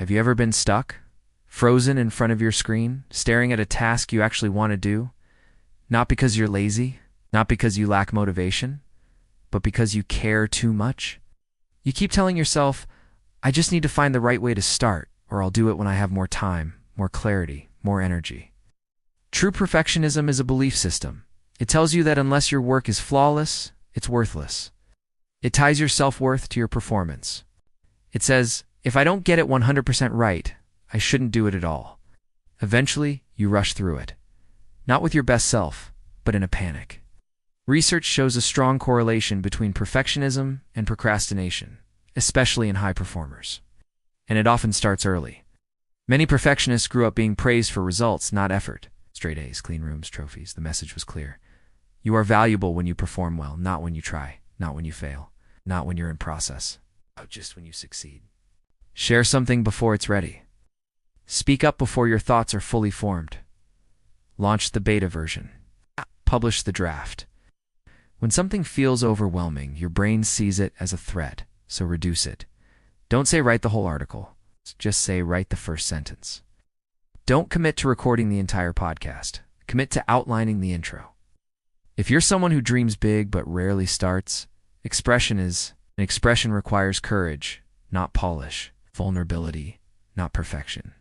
Have you ever been stuck, frozen in front of your screen, staring at a task you actually want to do? Not because you're lazy, not because you lack motivation, but because you care too much? You keep telling yourself, I just need to find the right way to start, or I'll do it when I have more time, more clarity, more energy. True perfectionism is a belief system. It tells you that unless your work is flawless, it's worthless. It ties your self-worth to your performance. It says, if I don't get it 100% right, I shouldn't do it at all. Eventually, you rush through it. Not with your best self, but in a panic. Research shows a strong correlation between perfectionism and procrastination, especially in high performers. And it often starts early. Many perfectionists grew up being praised for results, not effort. Straight A's, clean rooms, trophies. The message was clear. You are valuable when you perform well, not when you try, not when you fail, not when you're in process, but just when you succeed. Share something before it's ready. Speak up before your thoughts are fully formed. Launch the beta version. Publish the draft. When something feels overwhelming, your brain sees it as a threat, so reduce it. Don't say write the whole article. Just say write the first sentence. Don't commit to recording the entire podcast. Commit to outlining the intro. If you're someone who dreams big but rarely starts, expression requires courage, not polish, vulnerability, not perfection.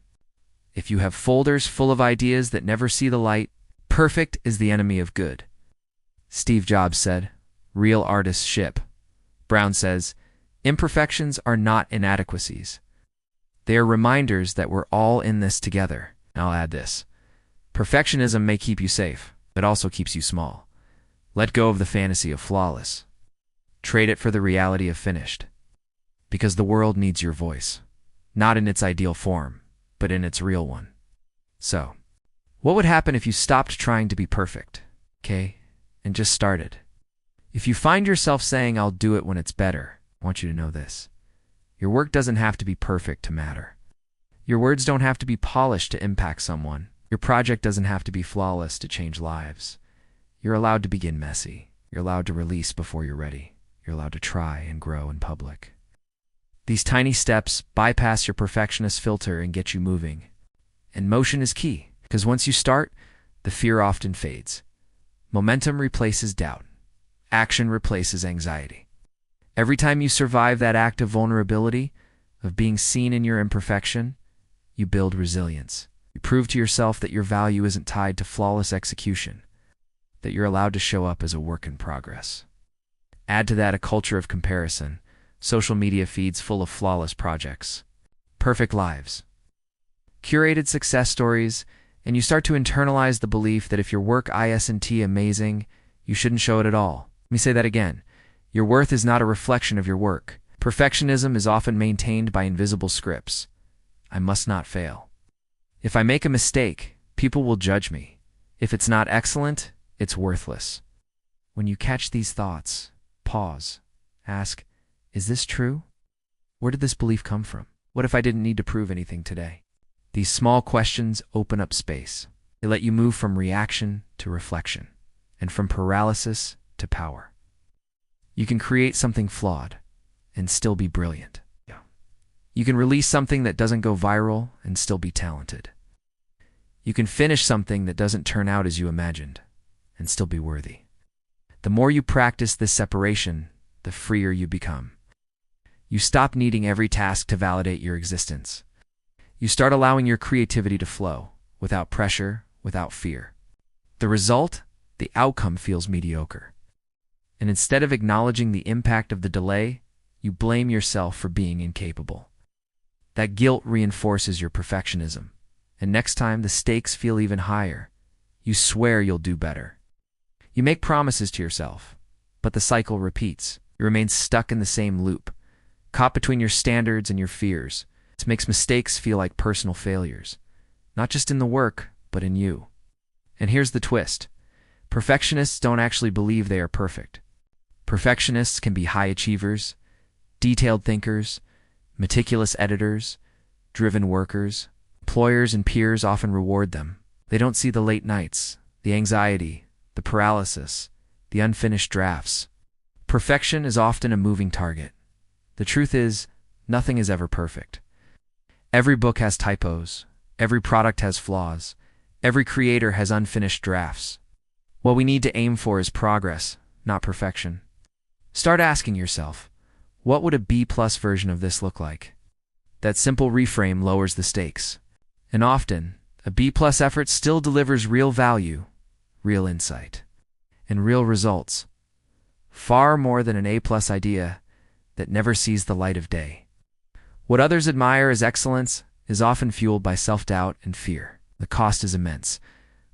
If you have folders full of ideas that never see the light, perfect is the enemy of good. Steve Jobs said, real artists ship. Brown says, imperfections are not inadequacies. They are reminders that we're all in this together. I'll add this. Perfectionism may keep you safe, but also keeps you small. Let go of the fantasy of flawless. Trade it for the reality of finished. Because the world needs your voice. Not in its ideal form, but in its real one. So, what would happen if you stopped trying to be perfect, okay, and just started? If you find yourself saying, I'll do it when it's better, I want you to know this. Your work doesn't have to be perfect to matter. Your words don't have to be polished to impact someone. Your project doesn't have to be flawless to change lives. You're allowed to begin messy. You're allowed to release before you're ready. You're allowed to try and grow in public. These tiny steps bypass your perfectionist filter and get you moving. And motion is key, because once you start, the fear often fades. Momentum replaces doubt. Action replaces anxiety. Every time you survive that act of vulnerability, of being seen in your imperfection, you build resilience. You prove to yourself that your value isn't tied to flawless execution, that you're allowed to show up as a work in progress. Add to that a culture of comparison, social media feeds full of flawless projects, perfect lives, curated success stories, and you start to internalize the belief that if your work isn't amazing, you shouldn't show it at all. Let me say that again. Your worth is not a reflection of your work. Perfectionism is often maintained by invisible scripts. I must not fail. If I make a mistake, people will judge me. If it's not excellent, it's worthless. When you catch these thoughts, pause. Ask, is this true? Where did this belief come from? What if I didn't need to prove anything today? These small questions open up space. They let you move from reaction to reflection, and from paralysis to power. You can create something flawed and still be brilliant. You can release something that doesn't go viral and still be talented. You can finish something that doesn't turn out as you imagined and still be worthy. The more you practice this separation, the freer you become. You stop needing every task to validate your existence. You start allowing your creativity to flow, without pressure, without fear. The result? The outcome feels mediocre. And instead of acknowledging the impact of the delay, you blame yourself for being incapable. That guilt reinforces your perfectionism. And next time the stakes feel even higher, you swear you'll do better. You make promises to yourself, but the cycle repeats. You remain stuck in the same loop, caught between your standards and your fears. This makes mistakes feel like personal failures, not just in the work, but in you. And here's the twist. Perfectionists don't actually believe they are perfect. Perfectionists can be high achievers, detailed thinkers, meticulous editors, driven workers. Employers and peers often reward them. They don't see the late nights, the anxiety, the paralysis, the unfinished drafts. Perfection is often a moving target. The truth is, nothing is ever perfect. Every book has typos. Every product has flaws. Every creator has unfinished drafts. What we need to aim for is progress, not perfection. Start asking yourself, what would a B-plus version of this look like? That simple reframe lowers the stakes. And often, a B-plus effort still delivers real value, real insight, and real results. Far more than an A-plus idea that never sees the light of day. What others admire as excellence is often fueled by self-doubt and fear. The cost is immense.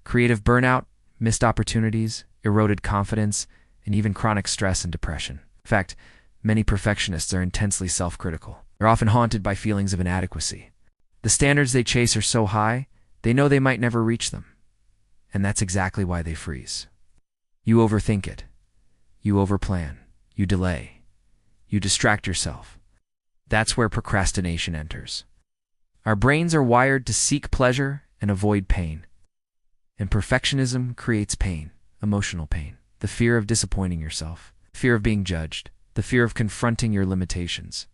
Creative burnout, missed opportunities, eroded confidence, and even chronic stress and depression. In fact, many perfectionists are intensely self-critical. They're often haunted by feelings of inadequacy. The standards they chase are so high, they know they might never reach them. And that's exactly why they freeze. You overthink it. You overplan. You delay. You distract yourself. That's where procrastination enters. Our brains are wired to seek pleasure and avoid pain. And perfectionism creates pain, emotional pain, the fear of disappointing yourself, fear of being judged, the fear of confronting your limitations.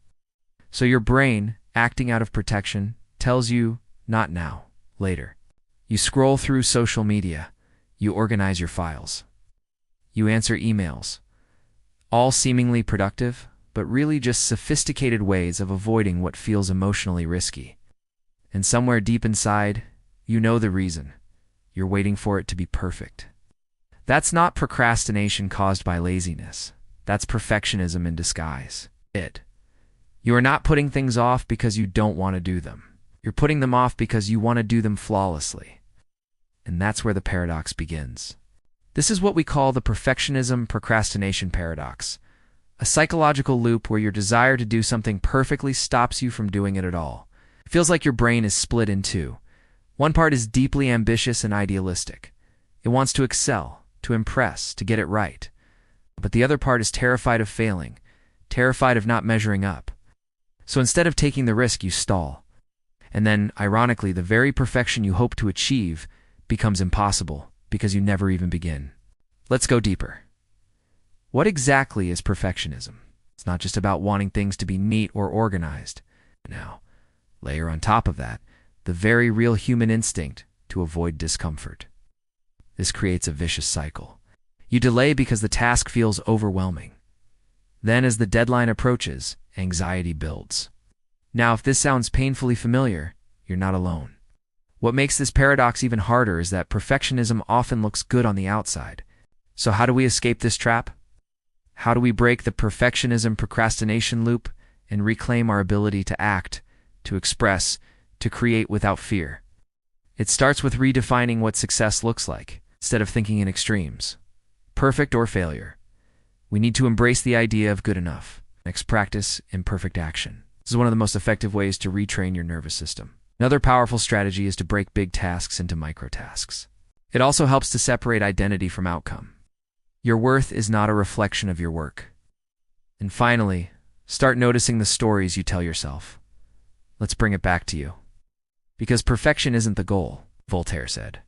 So your brain, acting out of protection, tells you, not now, later. You scroll through social media. You organize your files. You answer emails. All seemingly productive, but really just sophisticated ways of avoiding what feels emotionally risky. And somewhere deep inside, you know the reason. You're waiting for it to be perfect. That's not procrastination caused by laziness. That's perfectionism in disguise. You are not putting things off because you don't want to do them. You're putting them off because you want to do them flawlessly. And that's where the paradox begins. This is what we call the perfectionism procrastination paradox, a psychological loop where your desire to do something perfectly stops you from doing it at all. It feels like your brain is split in two. One part is deeply ambitious and idealistic. It wants to excel, to impress, to get it right. But the other part is terrified of failing, terrified of not measuring up. So instead of taking the risk, you stall. And then, ironically, the very perfection you hope to achieve becomes impossible because you never even begin. Let's go deeper. What exactly is perfectionism? It's not just about wanting things to be neat or organized. Now, layer on top of that the very real human instinct to avoid discomfort. This creates a vicious cycle. You delay because the task feels overwhelming. Then, as the deadline approaches, anxiety builds. Now, if this sounds painfully familiar, you're not alone. What makes this paradox even harder is that perfectionism often looks good on the outside. So how do we escape this trap? How do we break the perfectionism procrastination loop and reclaim our ability to act, to express, to create without fear? It starts with redefining what success looks like, instead of thinking in extremes. Perfect or failure. We need to embrace the idea of good enough. Next, practice imperfect action. This is one of the most effective ways to retrain your nervous system. Another powerful strategy is to break big tasks into microtasks. It also helps to separate identity from outcome. Your worth is not a reflection of your work. And finally, start noticing the stories you tell yourself. Let's bring it back to you. Because perfection isn't the goal, Voltaire said.